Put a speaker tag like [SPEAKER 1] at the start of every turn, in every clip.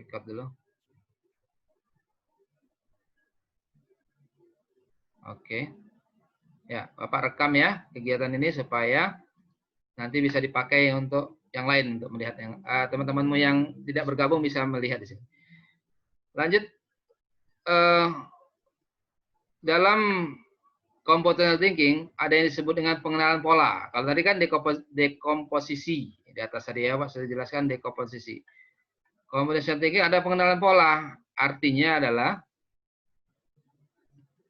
[SPEAKER 1] Record dulu. Oke. Ya, Bapak rekam ya kegiatan ini supaya nanti bisa dipakai untuk yang lain, untuk melihat yang teman-temanmu yang tidak bergabung bisa melihat di sini. Lanjut, dalam computational thinking ada yang disebut dengan pengenalan pola. Kalau tadi kan dekomposisi, di atas tadi ya Pak sudah jelaskan dekomposisi. Computational thinking ada pengenalan pola, artinya adalah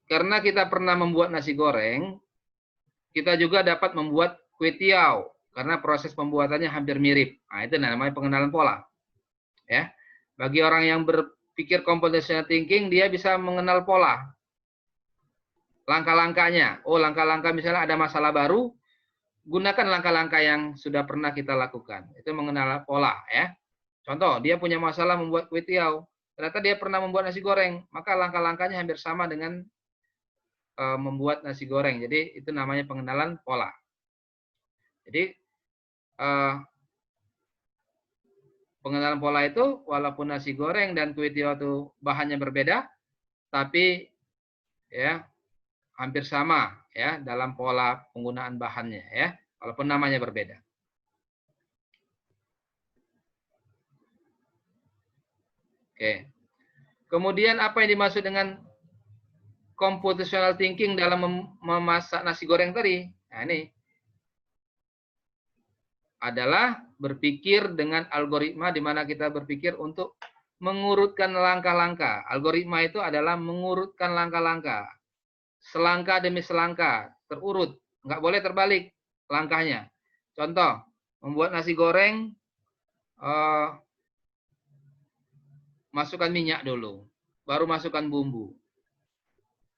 [SPEAKER 1] karena kita pernah membuat nasi goreng, kita juga dapat membuat kue tiaw karena proses pembuatannya hampir mirip. Nah, itu namanya pengenalan pola. Ya. Bagi orang yang berpikir computational thinking, dia bisa mengenal pola. Langkah-langkahnya. Oh, langkah-langkah misalnya ada masalah baru, gunakan langkah-langkah yang sudah pernah kita lakukan. Itu mengenal pola, ya. Contoh, dia punya masalah membuat kue tiaw. Ternyata dia pernah membuat nasi goreng, maka langkah-langkahnya hampir sama dengan membuat nasi goreng. Jadi itu namanya pengenalan pola. Jadi pengenalan pola itu walaupun nasi goreng dan kue tiaw itu bahannya berbeda, tapi ya hampir sama ya dalam pola penggunaan bahannya ya, walaupun namanya berbeda. Oke. Kemudian apa yang dimaksud dengan computational thinking dalam memasak nasi goreng tadi? Nah, ini adalah berpikir dengan algoritma di mana kita berpikir untuk mengurutkan langkah-langkah. Algoritma itu adalah mengurutkan langkah-langkah. Selangkah demi selangkah, terurut. Nggak boleh terbalik langkahnya. Contoh, membuat nasi goreng, masukkan minyak dulu. Baru masukkan bumbu.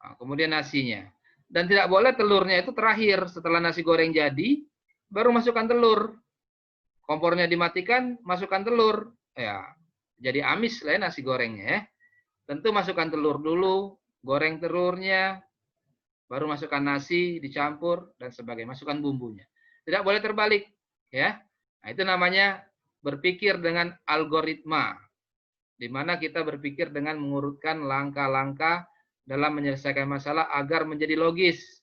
[SPEAKER 1] Nah, kemudian nasinya. Dan tidak boleh telurnya itu terakhir. Setelah nasi goreng jadi, baru masukkan telur. Kompornya dimatikan, masukkan telur. Ya, jadi amis lah ya nasi gorengnya ya. Tentu masukkan telur dulu, goreng telurnya, baru masukkan nasi, dicampur dan sebagainya, masukkan bumbunya. Tidak boleh terbalik ya. Nah, itu namanya berpikir dengan algoritma. Di mana kita berpikir dengan mengurutkan langkah-langkah dalam menyelesaikan masalah agar menjadi logis,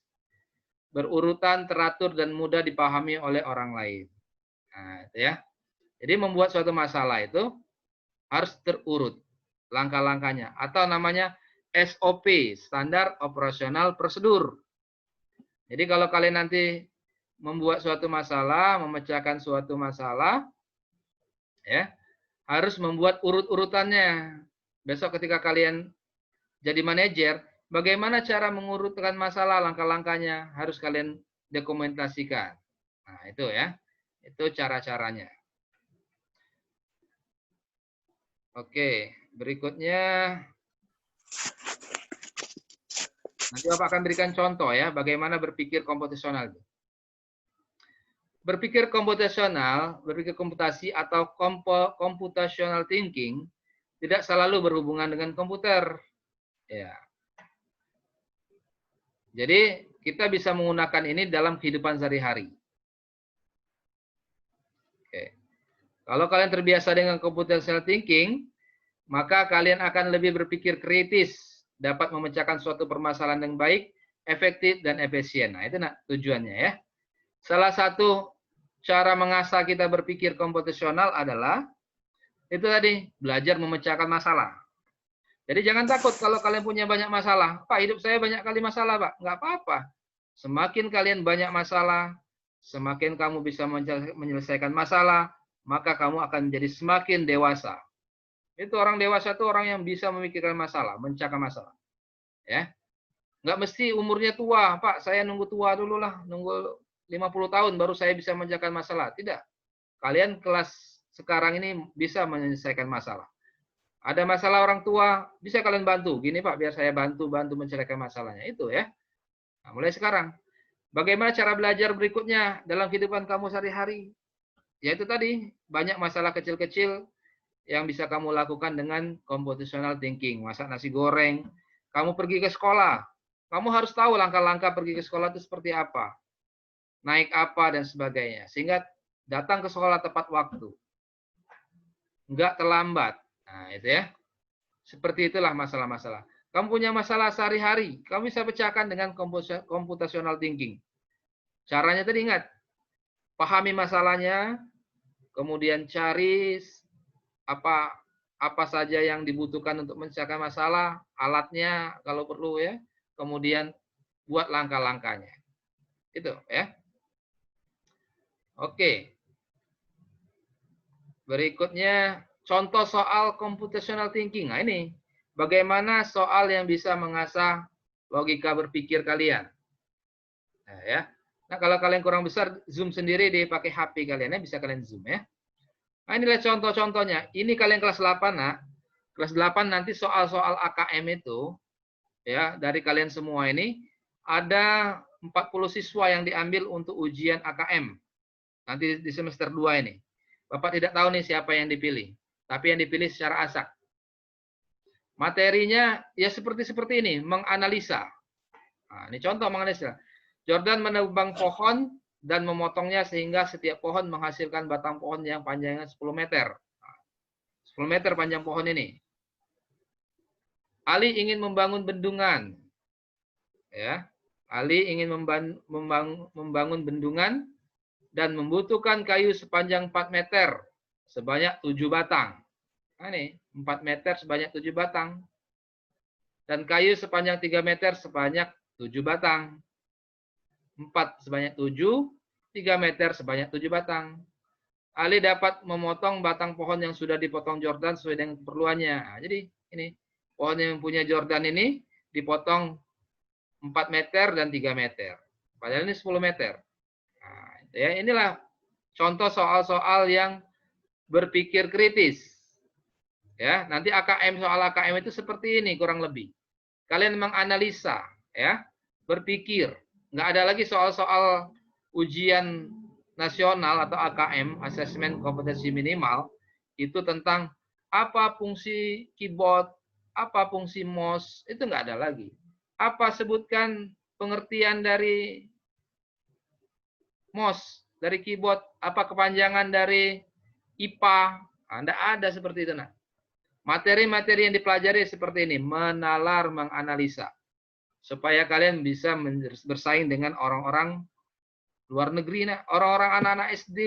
[SPEAKER 1] berurutan, teratur dan mudah dipahami oleh orang lain. Nah, itu ya. Jadi membuat suatu masalah itu harus terurut langkah-langkahnya atau namanya SOP, standar operasional prosedur. Jadi kalau kalian nanti membuat suatu masalah, memecahkan suatu masalah ya, harus membuat urut-urutannya. Besok ketika kalian jadi manajer, bagaimana cara mengurutkan masalah, langkah-langkahnya harus kalian dokumentasikan. Nah, itu ya. Itu cara-caranya. Oke, berikutnya nanti Bapak akan berikan contoh ya bagaimana berpikir komputasional. Berpikir komputasional, berpikir komputasi atau computational thinking tidak selalu berhubungan dengan komputer. Ya. Jadi kita bisa menggunakan ini dalam kehidupan sehari-hari. Oke. Kalau kalian terbiasa dengan computational thinking, maka kalian akan lebih berpikir kritis, dapat memecahkan suatu permasalahan yang baik, efektif, dan efisien. Nah, itu tujuannya ya. Salah satu cara mengasah kita berpikir komputasional adalah itu tadi, belajar memecahkan masalah. Jadi jangan takut kalau kalian punya banyak masalah. Pak, hidup saya banyak kali masalah, Pak. Nggak apa-apa. Semakin kalian banyak masalah, semakin kamu bisa menyelesaikan masalah, maka kamu akan menjadi semakin dewasa. Itu orang dewasa itu orang yang bisa memikirkan masalah, memecahkan masalah. Ya. Nggak mesti umurnya tua, Pak. Saya nunggu tua dulu lah, nunggu 50 tahun baru saya bisa memecahkan masalah. Tidak. Kalian kelas sekarang ini bisa menyelesaikan masalah. Ada masalah orang tua, bisa kalian bantu. Gini Pak, biar saya bantu menyelesaikan masalahnya. Itu ya. Nah, mulai sekarang. Bagaimana cara belajar berikutnya dalam kehidupan kamu sehari-hari? Yaitu tadi, banyak masalah kecil-kecil yang bisa kamu lakukan dengan computational thinking. Masak nasi goreng, kamu pergi ke sekolah. Kamu harus tahu langkah-langkah pergi ke sekolah itu seperti apa. Naik apa dan sebagainya. Sehingga datang ke sekolah tepat waktu. Enggak terlambat. Nah, itu ya. Seperti itulah masalah-masalah. Kamu punya masalah sehari-hari, kamu bisa pecahkan dengan computational thinking. Caranya tadi ingat, pahami masalahnya, kemudian cari apa saja yang dibutuhkan untuk menyelesaikan masalah, alatnya kalau perlu ya, kemudian buat langkah-langkahnya. Itu ya. Oke. Berikutnya contoh soal computational thinking. Nah, ini bagaimana soal yang bisa mengasah logika berpikir kalian. Nah, ya. Nah, kalau kalian kurang besar, zoom sendiri deh pakai HP kalian ya, bisa kalian zoom ya. Nah, inilah contoh-contohnya. Ini kalian kelas 8, nah. Kelas 8 nanti soal-soal AKM itu ya, dari kalian semua ini ada 40 siswa yang diambil untuk ujian AKM. Nanti di semester 2 ini. Bapak tidak tahu nih siapa yang dipilih, tapi yang dipilih secara asak. Materinya ya seperti ini, menganalisa. Nah, ini contoh menganalisa. Jordan menebang pohon dan memotongnya sehingga setiap pohon menghasilkan batang pohon yang panjangnya 10 meter. 10 meter panjang pohon ini. Ali ingin membangun bendungan. Ya, Ali ingin membangun bendungan dan membutuhkan kayu sepanjang 4 meter sebanyak 7 batang. Nah, ini 4 meter sebanyak 7 batang. Dan kayu sepanjang 3 meter sebanyak 7 batang. 4 sebanyak 7, 3 meter sebanyak 7 batang. Ali dapat memotong batang pohon yang sudah dipotong Jordan sesuai dengan keperluannya. Nah, jadi ini pohon yang punya Jordan ini dipotong 4 meter dan 3 meter. Padahal ini 10 meter. Nah, ya, inilah contoh soal-soal yang berpikir kritis. Ya, nanti AKM soal AKM itu seperti ini kurang lebih. Kalian menganalisa, ya, berpikir. Nggak ada lagi soal-soal ujian nasional atau AKM, asesmen kompetensi minimal, itu tentang apa fungsi keyboard, apa fungsi mouse, itu nggak ada lagi. Apa sebutkan pengertian dari mouse, dari keyboard, apa kepanjangan dari IPA, Anda ada seperti itu. Nah, materi-materi yang dipelajari seperti ini, menalar, menganalisa, supaya kalian bisa bersaing dengan orang-orang luar negeri. Nah, orang-orang anak-anak SD,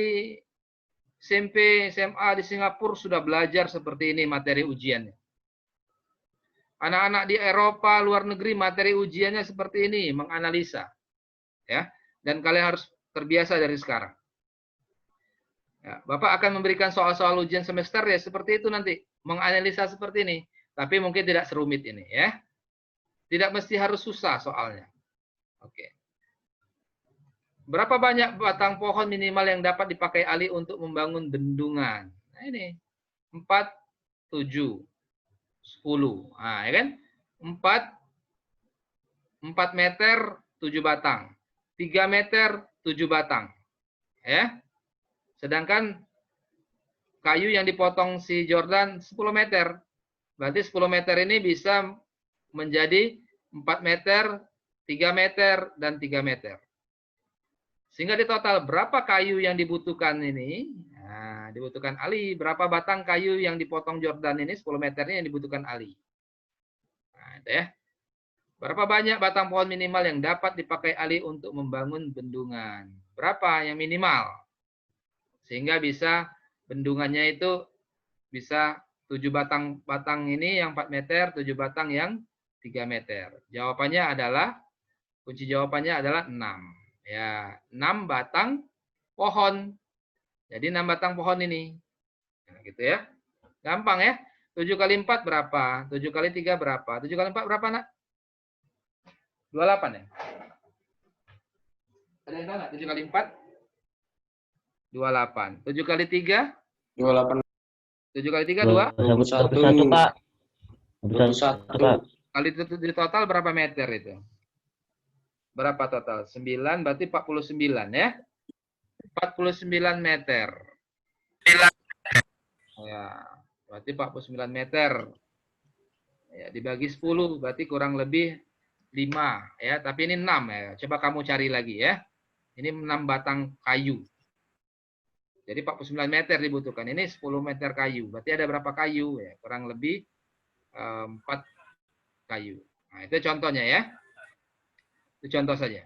[SPEAKER 1] SMP, SMA di Singapura sudah belajar seperti ini materi ujiannya. Anak-anak di Eropa, luar negeri, materi ujiannya seperti ini, menganalisa. Ya, dan kalian harus terbiasa dari sekarang. Ya, Bapak akan memberikan soal-soal ujian semester ya seperti itu nanti, menganalisa seperti ini, tapi mungkin tidak serumit ini ya. Tidak mesti harus susah soalnya. Oke. Berapa banyak batang pohon minimal yang dapat dipakai Ali untuk membangun bendungan? Nah ini 4, 7, 10. Nah, ya kan? 4 meter 7 batang. 3 meter 7 batang. Ya. Sedangkan kayu yang dipotong si Jordan 10 meter. Berarti 10 meter ini bisa menjadi 4 meter, 3 meter, dan 3 meter. Sehingga di total berapa kayu yang dibutuhkan ini? Nah, dibutuhkan Ali. Berapa batang kayu yang dipotong Jordan ini 10 meternya yang dibutuhkan Ali. Nah, itu ya. Berapa banyak batang pohon minimal yang dapat dipakai Ali untuk membangun bendungan? Berapa yang minimal? Sehingga bisa bendungannya itu bisa 7 batang ini yang 4 meter, 7 batang yang 3 meter. Jawabannya adalah, kunci jawabannya adalah 6. Ya, 6 batang pohon. Jadi 6 batang pohon ini. Nah, gitu ya. Gampang ya. 7 kali 4 berapa? 7 kali 3 berapa? 7 kali 4 berapa, Nak? 28 ya? Ada yang tahu nggak? 7 kali 4? 28. 7 kali 3?
[SPEAKER 2] 28.
[SPEAKER 1] 7 kali 3, 2?
[SPEAKER 2] 21, Pak.
[SPEAKER 3] 21, Pak.
[SPEAKER 1] Kali di total berapa meter itu? Berapa total? 9, berarti 49 ya. 49 meter. Ya, berarti 49 meter. Ya, dibagi 10, berarti kurang lebih 5. Ya, tapi ini 6 ya. Coba kamu cari lagi ya. Ini 6 batang kayu. Jadi 49 meter dibutuhkan. Ini 10 meter kayu. Berarti ada berapa kayu? Ya, kurang lebih 4 kayu. Nah, itu contohnya ya. Itu contoh saja.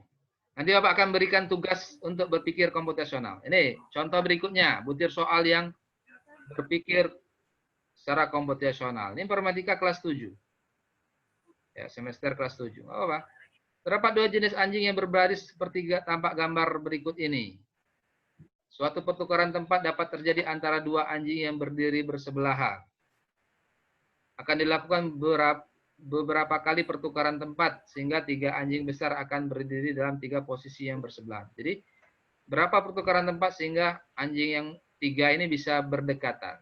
[SPEAKER 1] Nanti Bapak akan berikan tugas untuk berpikir komputasional. Ini contoh berikutnya, butir soal yang berpikir secara komputasional. Ini informatika kelas 7. Ya, semester kelas 7. Oh, apa? Terdapat 2 jenis anjing yang berbaris seperti tampak gambar berikut ini. Suatu pertukaran tempat dapat terjadi antara 2 anjing yang berdiri bersebelahan. Akan dilakukan beberapa kali pertukaran tempat sehingga 3 anjing besar akan berdiri dalam 3 posisi yang bersebelahan. Jadi berapa pertukaran tempat sehingga anjing yang 3 ini bisa berdekatan?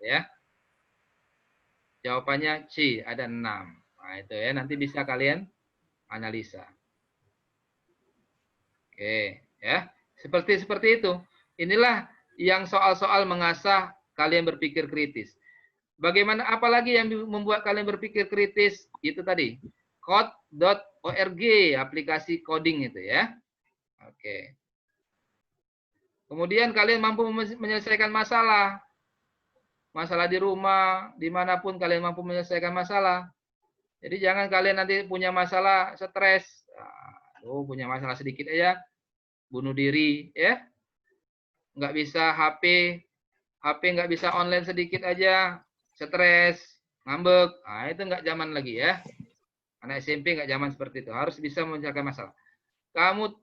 [SPEAKER 1] Ya. Jawabannya C, ada 6. Nah, itu ya, nanti bisa kalian analisa. Oke, ya. Seperti itu. Inilah yang soal-soal mengasah kalian berpikir kritis. Bagaimana apalagi yang membuat kalian berpikir kritis? Itu tadi. Code.org, aplikasi coding itu ya. Oke. Kemudian kalian mampu menyelesaikan masalah. Masalah di rumah, dimanapun kalian mampu menyelesaikan masalah. Jadi jangan kalian nanti punya masalah stres. Punya masalah sedikit aja, bunuh diri, ya. Nggak bisa HP nggak bisa online sedikit aja, stres, ngambek. Nah, itu nggak zaman lagi ya. Anak SMP nggak zaman seperti itu. Harus bisa menyelesaikan masalah.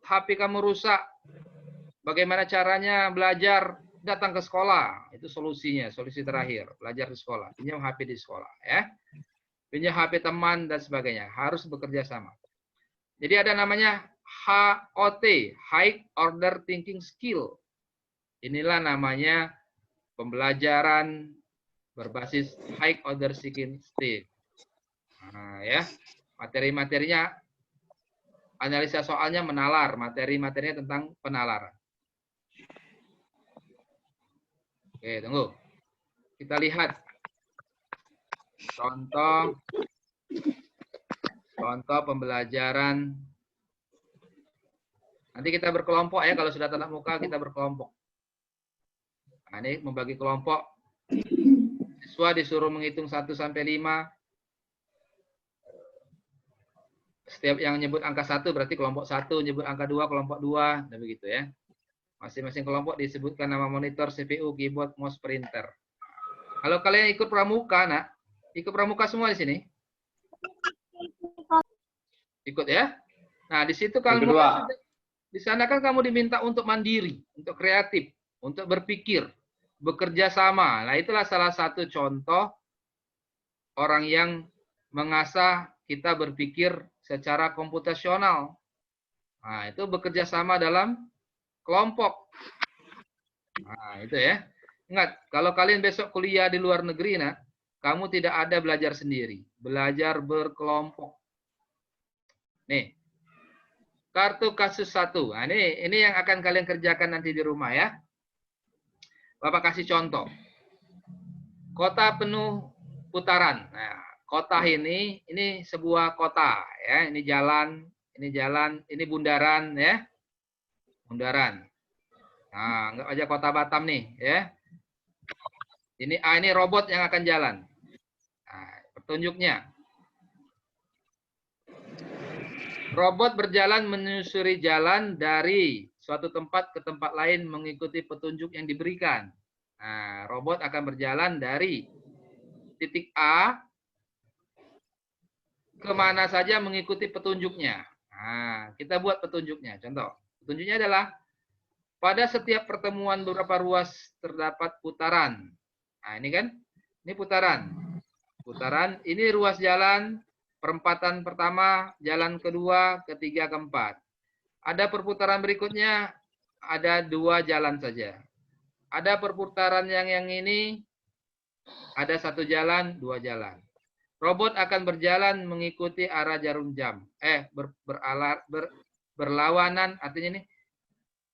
[SPEAKER 1] HP kamu rusak, bagaimana caranya belajar? Datang ke sekolah, itu solusinya, solusi terakhir, belajar di sekolah, pinjam HP di sekolah, ya, pinjam HP teman dan sebagainya, harus bekerja sama. Jadi ada namanya HOT, High Order Thinking Skill. Inilah namanya pembelajaran berbasis High Order Thinking Skill. Nah, ya, materi-materinya, analisa soalnya menalar, materi-materinya tentang penalaran. Oke, tunggu. Kita lihat contoh pembelajaran. Nanti kita berkelompok ya, kalau sudah tatap muka kita berkelompok. Nah, ini membagi kelompok. Siswa disuruh menghitung 1 sampai 5. Setiap yang nyebut angka 1 berarti kelompok 1, nyebut angka 2 kelompok 2, dan begitu ya. Masing-masing kelompok disebutkan nama monitor, CPU, keyboard, mouse, printer. Kalau kalian ikut pramuka, nak, ikut pramuka semua di sini? Ikut ya? Nah, di situ kalau di sana kan kamu diminta untuk mandiri, untuk kreatif, untuk berpikir, bekerja sama. Nah, itulah salah satu contoh orang yang mengasah kita berpikir secara komputasional. Nah, itu bekerja sama dalam kelompok. Nah, itu ya. Ingat, kalau kalian besok kuliah di luar negeri, nah, kamu tidak ada belajar sendiri. Belajar berkelompok. Nih, kartu kasus 1. Nah, ini yang akan kalian kerjakan nanti di rumah ya. Bapak kasih contoh. Kota penuh putaran. Nah, kota ini sebuah kota ya. Ini jalan, ini bundaran ya. Bundaran. Nah, anggap aja kota Batam nih ya. Ini robot yang akan jalan. Nah, petunjuknya. Robot berjalan menyusuri jalan dari suatu tempat ke tempat lain mengikuti petunjuk yang diberikan. Nah, robot akan berjalan dari titik A kemana saja mengikuti petunjuknya. Nah, kita buat petunjuknya. Contoh, petunjuknya adalah pada setiap pertemuan beberapa ruas terdapat putaran. Nah, ini kan, ini putaran. Putaran, ini ruas jalan, perempatan pertama, jalan kedua, ketiga, keempat. Ada perputaran berikutnya, ada 2 jalan saja. Ada perputaran yang ini, ada 1 jalan, 2 jalan. Robot akan berjalan mengikuti arah jarum jam. Berlawanan, artinya ini,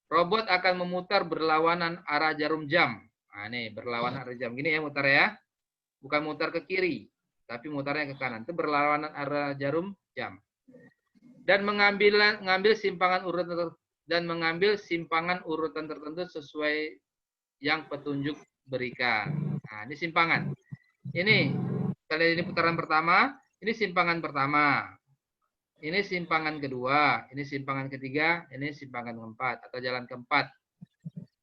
[SPEAKER 1] robot akan memutar berlawanan arah jarum jam. Nah, ini berlawanan arah jam. Gini ya mutar ya. Bukan mutar ke kiri, tapi mutarnya ke kanan. Itu berlawanan arah jarum jam. Dan mengambil simpangan urut dan mengambil simpangan urutan tertentu sesuai yang petunjuk berikan. Nah, ini simpangan. Ini, kali ini putaran pertama, ini simpangan pertama. Ini simpangan kedua, ini simpangan ketiga, ini simpangan keempat atau jalan keempat.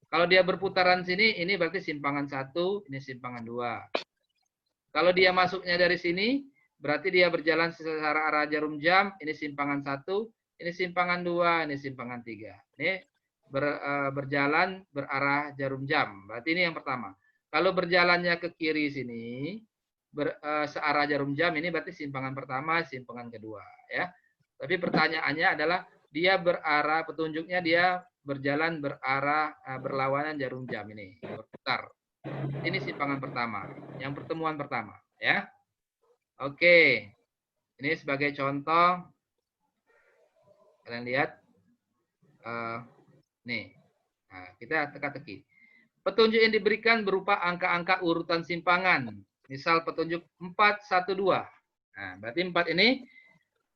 [SPEAKER 1] Kalau dia berputaran sini, ini berarti simpangan 1, ini simpangan 2. Kalau dia masuknya dari sini, berarti dia berjalan secara arah jarum jam, ini simpangan 1, ini simpangan 2, ini simpangan 3. Ini berjalan berarah jarum jam. Berarti ini yang pertama. Kalau berjalannya ke kiri sini, searah jarum jam, ini berarti simpangan pertama, simpangan kedua. Ya. Tapi pertanyaannya adalah dia berarah, petunjuknya dia berjalan berarah berlawanan jarum jam ini, berputar. Ini simpangan pertama, yang pertemuan pertama, ya. Oke, ini sebagai contoh, kalian lihat, nih, nah, kita teka-teki. Petunjuk yang diberikan berupa angka-angka urutan simpangan, misal petunjuk 412. Nah, berarti 4 ini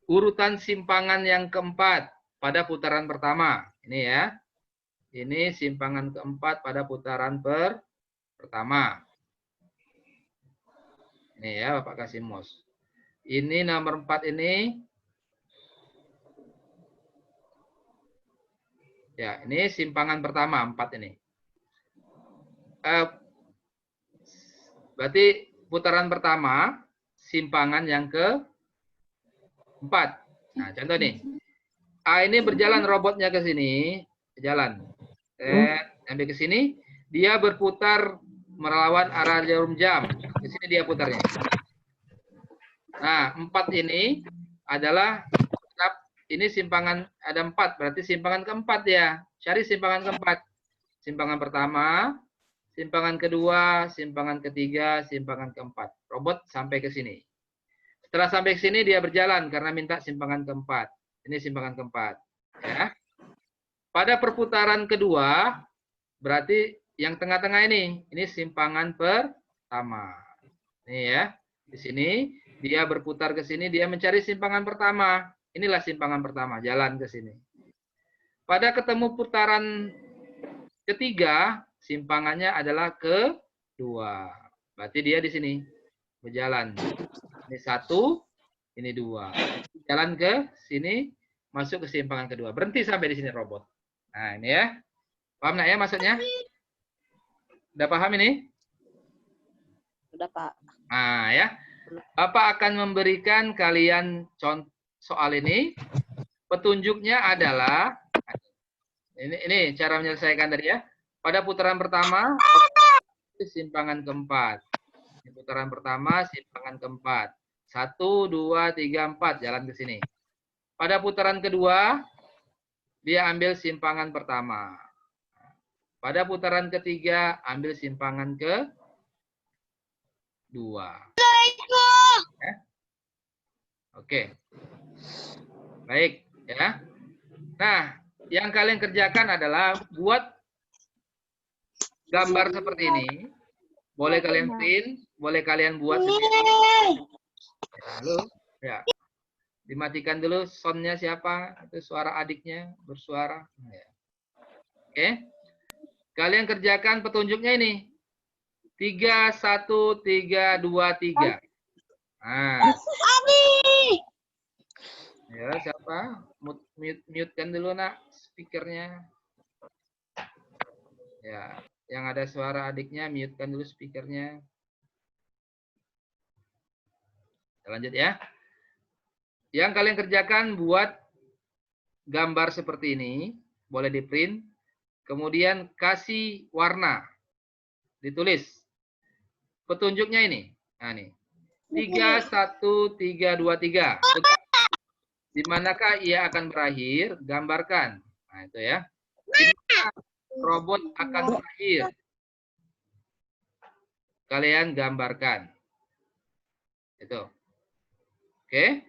[SPEAKER 1] urutan simpangan yang keempat pada putaran pertama. Ini ya. Ini simpangan keempat pada putaran pertama. Ini ya Bapak kasih mouse. Ini nomor 4 ini. Ya, ini simpangan pertama 4 ini. Berarti putaran pertama simpangan yang ke 4. Nah, contoh nih. A ini berjalan robotnya ke sini, jalan. Sampai ke sini, dia berputar melawan arah jarum jam. Di sini dia putarnya. Nah, 4 ini adalah ini simpangan ada 4, berarti simpangan keempat ya. Cari simpangan keempat. Simpangan pertama, simpangan kedua, simpangan ketiga, simpangan keempat. Robot sampai ke sini. Setelah sampai ke sini dia berjalan karena minta simpangan keempat. Ini simpangan keempat. Ya. Pada perputaran kedua, berarti yang tengah-tengah ini simpangan pertama. Ini ya. Di sini dia berputar ke sini, dia mencari simpangan pertama. Inilah simpangan pertama, jalan ke sini. Pada ketemu putaran ketiga, simpangannya adalah kedua. Berarti dia di sini berjalan. Ini 1, ini 2. Jalan ke sini, masuk ke simpangan kedua. Berhenti sampai di sini robot. Nah, ini ya. Paham nggak ya maksudnya? Udah paham ini?
[SPEAKER 2] Udah, Pak.
[SPEAKER 1] Nah, ya. Bapak akan memberikan kalian contoh soal ini. Petunjuknya adalah ini cara menyelesaikan tadi ya. Pada putaran pertama simpangan keempat. Putaran pertama simpangan keempat. 1, 2, 3, 4 jalan ke sini. Pada putaran kedua dia ambil simpangan pertama. Pada putaran ketiga ambil simpangan kedua. Oke. Baik ya. Nah, yang kalian kerjakan adalah buat gambar seperti ini. Boleh kalian print, boleh kalian buat sendiri. Halo, ya. Dimatikan dulu soundnya siapa? Itu suara adiknya bersuara. Ya. Oke. Kalian kerjakan petunjuknya ini. 3, 1, 3, 2, 3. Nah. Ya, siapa? Mute-kan dulu nak speakernya. Ya, yang ada suara adiknya mute-kan dulu speakernya. Kita lanjut ya. Yang kalian kerjakan buat gambar seperti ini, boleh di print. Kemudian kasih warna. Ditulis. Petunjuknya ini. Nah, nih. 3, 1, 3, 2, 3. Di manakah ia akan berakhir? Gambarkan. Nah, itu ya. Di mana robot akan berakhir? Kalian gambarkan. Itu. Oke.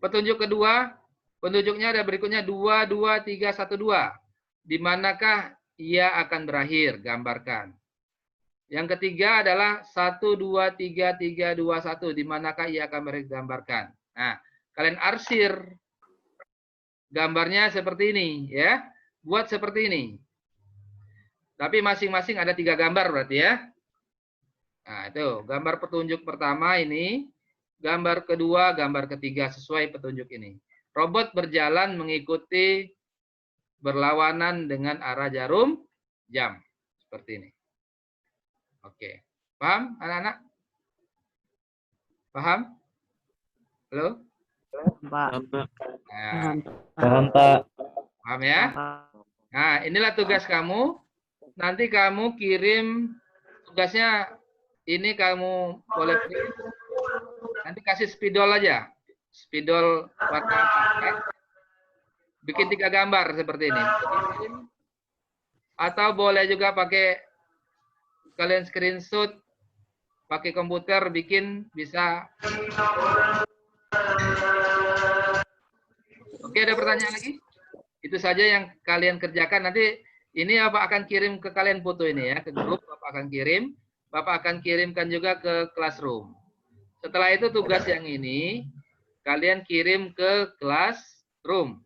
[SPEAKER 1] Petunjuk kedua, petunjuknya ada berikutnya 2, 2, 3, 1, 2. Di manakah ia akan berakhir? Gambarkan. Yang ketiga adalah 1, 2, 3, 3, 2, 1. Di manakah ia akan berakhir? Gambarkan. Nah, kalian arsir. Gambarnya seperti ini, ya. buat seperti ini. Tapi masing-masing ada 3 gambar berarti ya. Nah, itu gambar petunjuk pertama ini, gambar kedua, gambar ketiga sesuai petunjuk ini. Robot berjalan mengikuti berlawanan dengan arah jarum jam. Seperti ini. Oke. Paham anak-anak? Paham? Halo?
[SPEAKER 2] Pak.
[SPEAKER 1] Nah,
[SPEAKER 3] Paham, Pak.
[SPEAKER 1] paham ya? Nah, inilah tugas kamu. Nanti kamu kirim tugasnya, ini kamu boleh print. Nanti kasih spidol aja. Spidol warna ya. Bikin 3 gambar seperti ini. Atau boleh juga pakai kalian screenshot pakai komputer, bikin bisa. Oke, ada pertanyaan lagi? Itu saja yang kalian kerjakan. Nanti ini Bapak akan kirim ke kalian foto ini ya, ke grup Bapak akan kirim. Bapak akan kirimkan juga ke classroom. Setelah itu tugas yang ini kalian kirim ke classroom,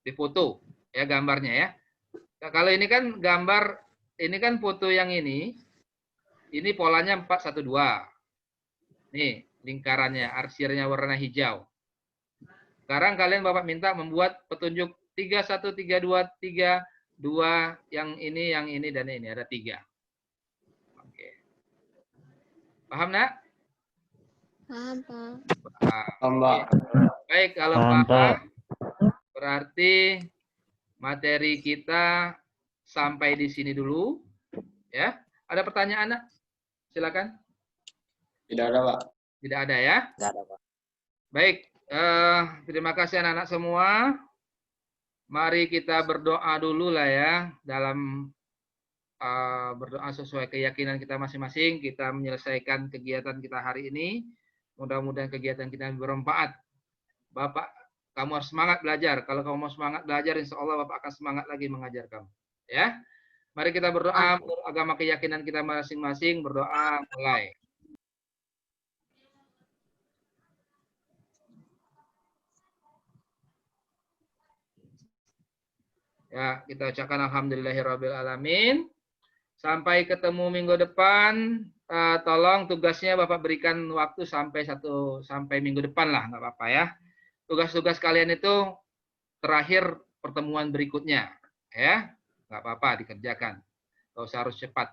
[SPEAKER 1] difoto ya gambarnya ya. Nah, kalau ini kan gambar, ini kan foto yang ini polanya 412. Nih lingkarannya, arsirnya warna hijau. Sekarang kalian Bapak minta membuat petunjuk 31, 32, 32, yang ini, dan ini. Ada 3. Oke. Paham, Nak?
[SPEAKER 2] Paham, Pak.
[SPEAKER 1] Paham, Pak. Baik, kalau
[SPEAKER 3] Paham, Pak.
[SPEAKER 1] paham, berarti materi kita sampai di sini dulu. Ya. Ada pertanyaan, Nak? Silakan.
[SPEAKER 4] Tidak ada, Pak.
[SPEAKER 1] Tidak ada ya?
[SPEAKER 2] Enggak ada, Pak.
[SPEAKER 1] Baik, terima kasih anak-anak semua. Mari kita berdoa dulu lah ya, dalam berdoa sesuai keyakinan kita masing-masing. Kita menyelesaikan kegiatan kita hari ini. Mudah-mudahan kegiatan kita bermanfaat. Bapak, kamu harus semangat belajar. Kalau kamu mau semangat belajar, insya Allah Bapak akan semangat lagi mengajar kamu. Ya, mari kita berdoa menurut agama keyakinan kita masing-masing. Berdoa mulai. Ya, kita ucapkan alhamdulillahirabbil alamin. Sampai ketemu minggu depan. Tolong tugasnya Bapak berikan waktu sampai minggu depan lah, nggak apa-apa ya. Tugas-tugas kalian itu terakhir pertemuan berikutnya, ya, nggak apa-apa dikerjakan. Nggak usah harus cepat.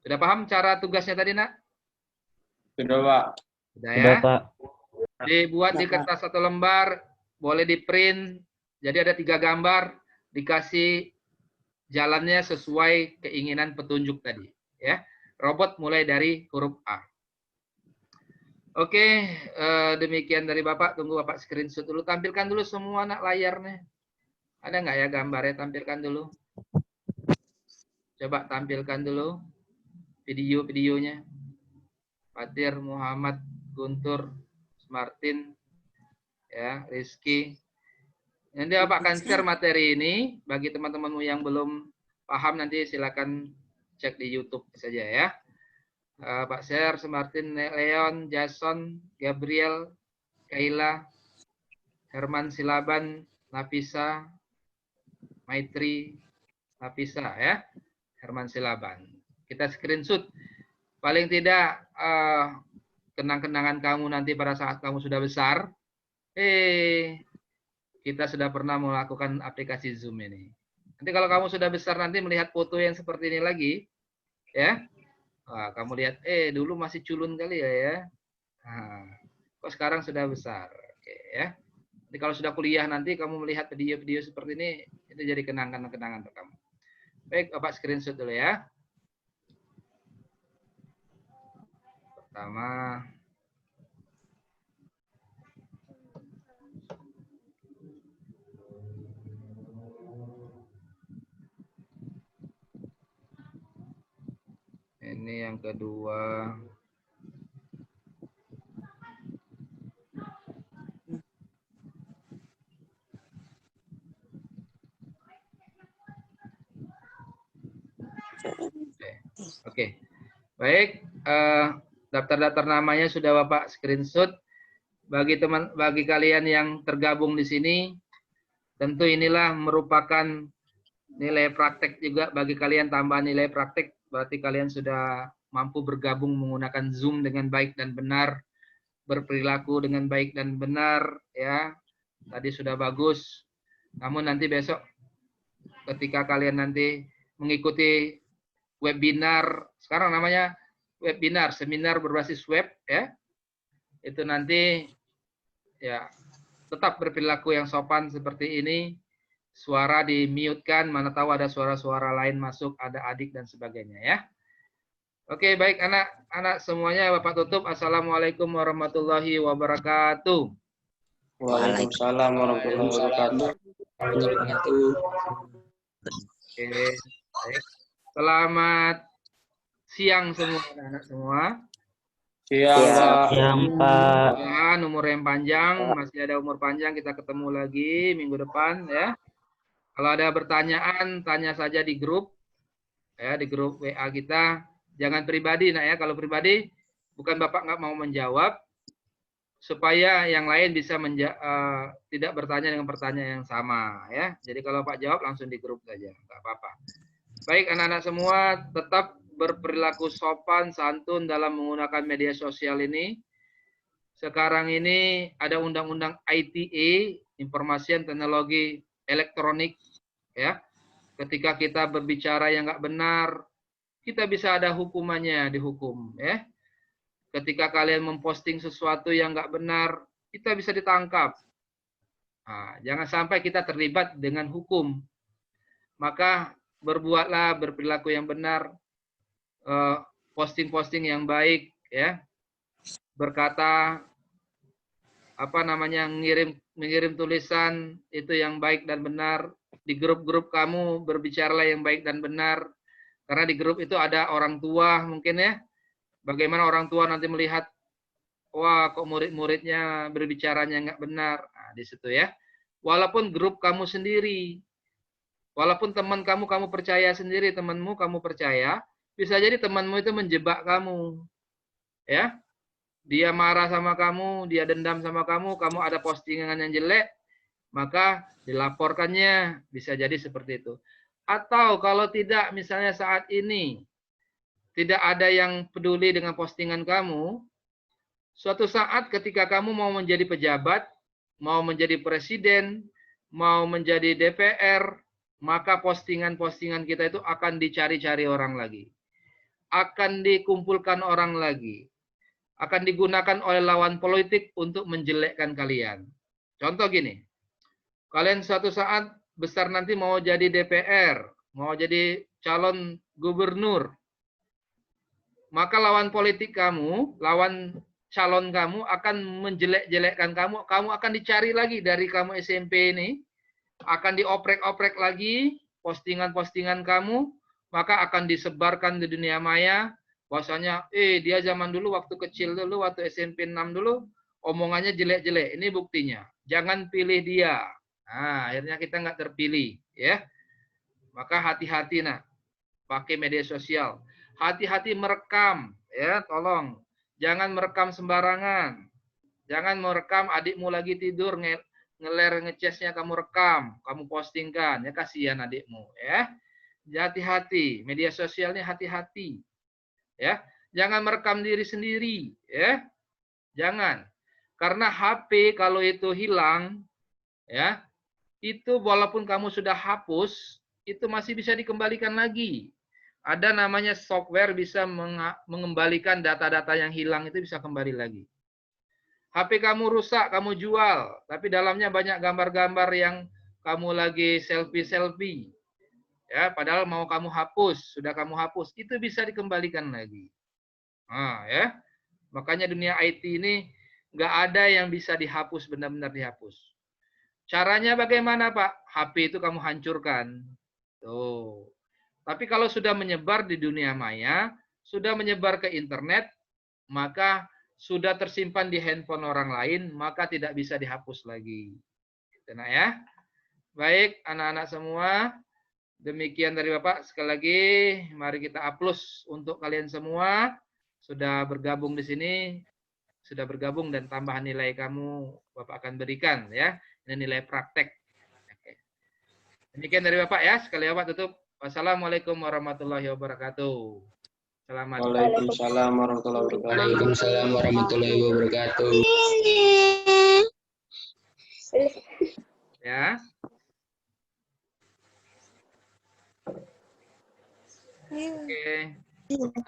[SPEAKER 1] Sudah paham cara tugasnya tadi, Nak?
[SPEAKER 4] Sudah, Pak.
[SPEAKER 1] Sudah
[SPEAKER 3] Sudah,
[SPEAKER 1] ya.
[SPEAKER 3] Pak.
[SPEAKER 1] Dibuat di kertas 1 lembar, boleh di print. Jadi ada 3 gambar, dikasih jalannya sesuai keinginan petunjuk tadi, ya. Robot mulai dari huruf A. Oke, demikian dari Bapak. Tunggu Bapak screenshot dulu. Tampilkan dulu semua anak layarnya. Ada nggak ya gambarnya? Tampilkan dulu. Coba tampilkan dulu video-videonya. Fatir, Muhammad, Guntur, Martin, ya, Rizky. Nanti Bapak akan share materi ini. Bagi teman-temanmu yang belum paham, nanti silakan cek di YouTube saja ya. Pak share, Martin, Leon, Jason, Gabriel, Kaila, Herman Silaban, Nafisa, Maitri, Nafisa ya. Herman Silaban. Kita screenshot. Paling tidak kenang-kenangan kamu nanti pada saat kamu sudah besar. Kita sudah pernah melakukan aplikasi Zoom ini. Nanti kalau kamu sudah besar nanti melihat foto yang seperti ini lagi, ya. Wah, kamu lihat, dulu masih culun kali ya. Nah, kok sekarang sudah besar. Oke, ya. Jadi kalau sudah kuliah nanti kamu melihat video-video seperti ini, itu jadi kenangan-kenangan untuk kamu. Baik, Bapak screenshot dulu ya. Pertama, ini yang kedua. Oke. Baik, daftar-daftar namanya sudah Bapak screenshot. Bagi kalian yang tergabung di sini, tentu inilah merupakan nilai praktek juga bagi kalian, tambahan nilai praktek. Berarti kalian sudah mampu bergabung menggunakan Zoom dengan baik dan benar, berperilaku dengan baik dan benar, ya. Tadi sudah bagus. Namun nanti besok ketika kalian nanti mengikuti webinar, sekarang namanya webinar, seminar berbasis web, ya. Itu nanti ya tetap berperilaku yang sopan seperti ini. Suara di-mute-kan, mana tahu ada suara-suara lain masuk, ada adik dan sebagainya, ya. Oke, baik anak-anak semuanya, Bapak tutup. Assalamualaikum warahmatullahi wabarakatuh.
[SPEAKER 4] Waalaikumsalam warahmatullahi wabarakatuh.
[SPEAKER 1] Oke, baik. Selamat siang semua anak-anak semua.
[SPEAKER 4] Siang, Pak.
[SPEAKER 3] Siang, Pak.
[SPEAKER 1] Ya, umur yang panjang, masih ada umur panjang, kita ketemu lagi minggu depan, ya. Kalau ada pertanyaan, tanya saja di grup, ya, di grup WA kita. Jangan pribadi, nak ya. Kalau pribadi, bukan Bapak nggak mau menjawab, supaya yang lain bisa tidak bertanya dengan pertanyaan yang sama, ya. Jadi kalau Pak jawab langsung di grup saja, nggak apa-apa. Baik, anak-anak semua, tetap berperilaku sopan, santun dalam menggunakan media sosial ini. Sekarang ini ada undang-undang ITE, Informasi dan Teknologi Elektronik, ya. Ketika kita berbicara yang nggak benar, kita bisa ada hukumannya, dihukum, ya. Ketika kalian memposting sesuatu yang nggak benar, kita bisa ditangkap. Nah, jangan sampai kita terlibat dengan hukum. Maka berbuatlah berperilaku yang benar, posting-posting yang baik, ya. Berkata mengirim tulisan itu yang baik dan benar. Di grup-grup kamu berbicaralah yang baik dan benar. Karena di grup itu ada orang tua mungkin, ya. Bagaimana orang tua nanti melihat, wah kok murid-muridnya berbicaranya nggak benar. Nah, di situ, ya. Walaupun grup kamu sendiri, walaupun teman kamu percaya sendiri, temanmu kamu percaya, bisa jadi temanmu itu menjebak kamu, ya. Dia marah sama kamu, dia dendam sama kamu ada postingan yang jelek, maka dilaporkannya, bisa jadi seperti itu. Atau kalau tidak, misalnya saat ini tidak ada yang peduli dengan postingan kamu, suatu saat ketika kamu mau menjadi pejabat, mau menjadi presiden, mau menjadi DPR, maka postingan-postingan kita itu akan dicari-cari orang lagi. Akan dikumpulkan orang lagi. Akan digunakan oleh lawan politik untuk menjelekkan kalian. Contoh gini, kalian suatu saat besar nanti mau jadi DPR, mau jadi calon gubernur, maka lawan politik kamu, lawan calon kamu akan menjelek-jelekkan kamu akan dicari lagi dari kamu SMP ini, akan dioprek-oprek lagi postingan-postingan kamu, maka akan disebarkan di dunia maya, bahwasanya dia zaman dulu waktu kecil dulu, waktu SMP 6 dulu, omongannya jelek-jelek. Ini buktinya. Jangan pilih dia. Nah, akhirnya kita nggak terpilih, ya. Maka hati-hati, nak. Pakai media sosial. Hati-hati merekam, ya, tolong. Jangan merekam sembarangan. Jangan merekam adikmu lagi tidur, ngeler ngecasnya kamu rekam, kamu postingkan, ya, kasihan adikmu, ya. Hati-hati, media sosial ini hati-hati. Ya, jangan merekam diri sendiri, ya. Jangan. Karena HP kalau itu hilang, ya, itu walaupun kamu sudah hapus, itu masih bisa dikembalikan lagi. Ada namanya software bisa mengembalikan data-data yang hilang, itu bisa kembali lagi. HP kamu rusak, kamu jual, tapi dalamnya banyak gambar-gambar yang kamu lagi selfie-selfie. Ya, padahal mau kamu hapus, sudah kamu hapus, itu bisa dikembalikan lagi. Nah, ya. Makanya dunia IT ini nggak ada yang bisa dihapus, benar-benar dihapus. Caranya bagaimana, Pak? HP itu kamu hancurkan. Tuh. Tapi kalau sudah menyebar di dunia maya, sudah menyebar ke internet, maka sudah tersimpan di handphone orang lain, maka tidak bisa dihapus lagi. Gitu, nah, ya. Baik, anak-anak semua. Demikian dari Bapak. Sekali lagi, mari kita aplaus untuk kalian semua. Sudah bergabung di sini. Sudah bergabung dan tambahan nilai kamu Bapak akan berikan, ya. Ini nilai praktek. Demikian dari Bapak ya. Sekali Bapak tutup. Wassalamualaikum warahmatullahi wabarakatuh. Selamat.
[SPEAKER 4] Waalaikumsalam warahmatullahi wabarakatuh.
[SPEAKER 5] Waalaikumsalam warahmatullahi wabarakatuh.
[SPEAKER 1] Ya. Oke.